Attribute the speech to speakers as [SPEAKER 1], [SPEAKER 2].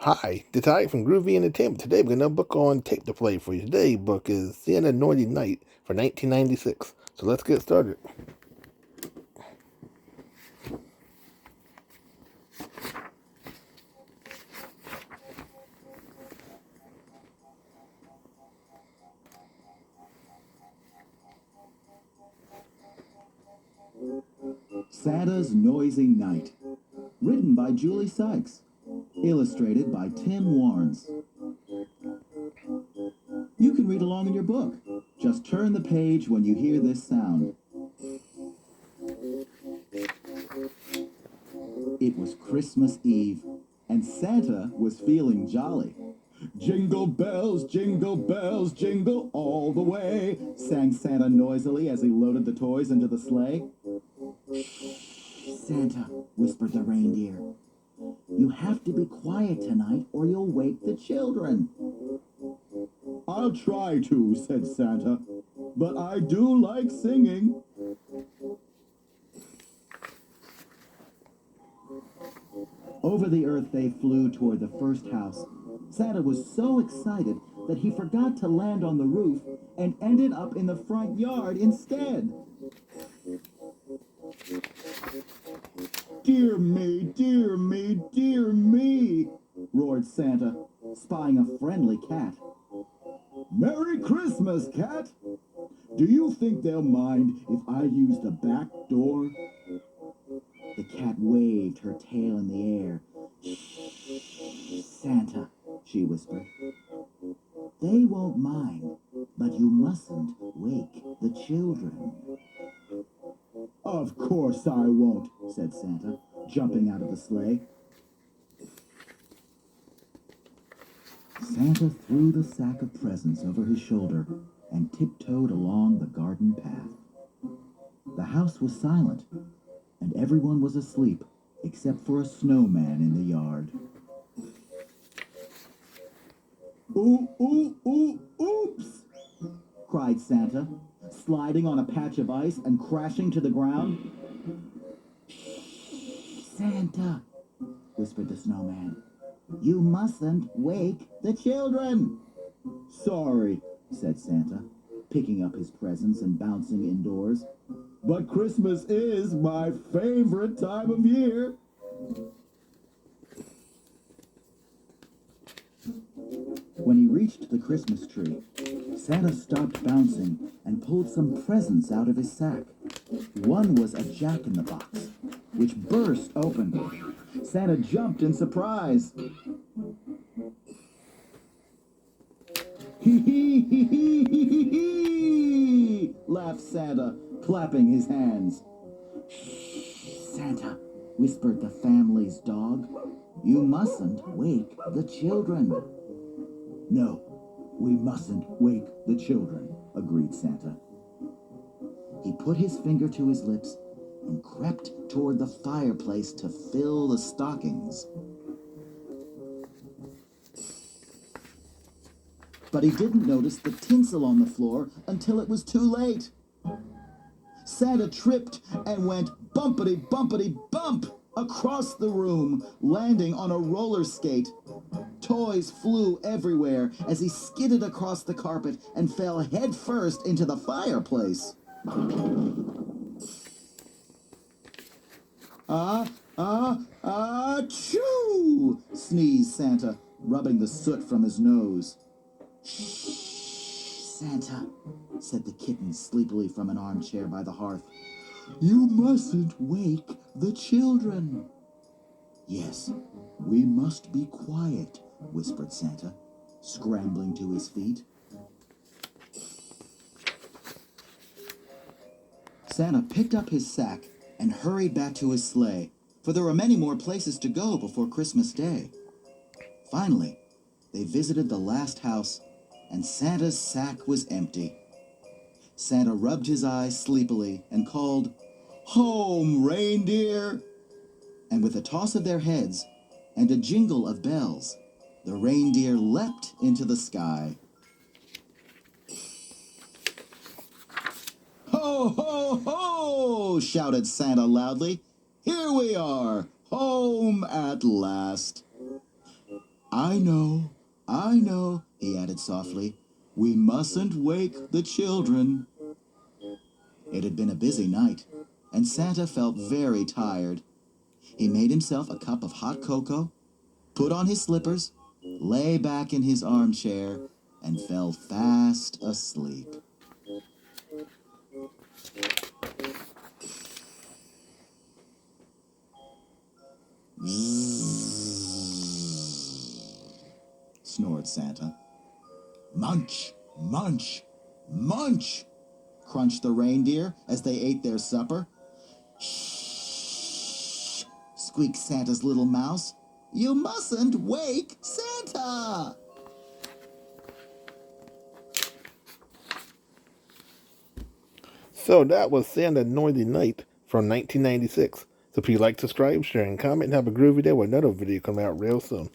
[SPEAKER 1] Hi, this is Ike from Groovy Entertainment. Today we're going to book on tape to play for you. Today's book is Santa Naughty Night for 1996. So let's get started.
[SPEAKER 2] Santa's Noisy Night. Written by Julie Sykes. Illustrated by Tim Warnes. You can read along in your book. Just turn the page when you hear this sound. It was Christmas Eve, and Santa was feeling jolly. Jingle bells, jingle all the way, sang Santa noisily as he loaded the toys into the sleigh. Santa, whispered the reindeer. You have to be quiet tonight or you'll wake the children. I'll try to, said Santa, but I do like singing. Over the earth they flew toward the first house. Santa was so excited that he forgot to land on the roof and ended up in the front yard instead. Dear me, dear me, dear me, roared Santa, spying a friendly cat. Merry Christmas, cat! Do you think they'll mind if I use the back door? The cat waved her tail in the air. Shh, Santa, she whispered. They won't mind, but you mustn't wake the children. Of course I won't, said Santa, jumping out of the sleigh. Santa threw the sack of presents over his shoulder and tiptoed along the garden path. The house was silent, and everyone was asleep except for a snowman in the yard. Ooh, ooh, ooh, oops! Cried Santa, sliding on a patch of ice and crashing to the ground. Shh, Santa, whispered the snowman. You mustn't wake the children. Sorry, said Santa, picking up his presents and bouncing indoors. But Christmas is my favorite time of year. When he reached the Christmas tree, Santa stopped bouncing and pulled some presents out of his sack. One was a jack-in-the-box, which burst open. Santa jumped in surprise. Hee hee hee hee hee hee hee! Laughed Santa, clapping his hands. Shh, Santa, whispered the family's dog. You mustn't wake the children. No, we mustn't wake the children, agreed Santa. He put his finger to his lips and crept toward the fireplace to fill the stockings. But he didn't notice the tinsel on the floor until it was too late. Santa tripped and went bumpity bumpity bump across the room, landing on a roller skate. Toys flew everywhere as he skidded across the carpet and fell headfirst into the fireplace. Achoo! Sneezed Santa, rubbing the soot from his nose. Shh, Santa, said the kitten sleepily from an armchair by the hearth. You mustn't wake the children. Yes, we must be quiet, whispered Santa, scrambling to his feet. Santa picked up his sack and hurried back to his sleigh, for there were many more places to go before Christmas Day. Finally, they visited the last house, and Santa's sack was empty. Santa rubbed his eyes sleepily and called, Home, reindeer! And with a toss of their heads and a jingle of bells, the reindeer leapt into the sky. Ho, ho, ho! Shouted Santa loudly. Here we are, home at last. I know, he added softly. We mustn't wake the children. It had been a busy night, and Santa felt very tired. He made himself a cup of hot cocoa, put on his slippers, lay back in his armchair, and fell fast asleep. Snored Santa. Munch, munch, munch, crunched the reindeer as they ate their supper. Shh, squeaked Santa's little mouse. You mustn't wake Santa!
[SPEAKER 1] So that was Santa Noisy Night from 1996. So if you like, subscribe, share, and comment, and have a groovy day with another video coming out real soon.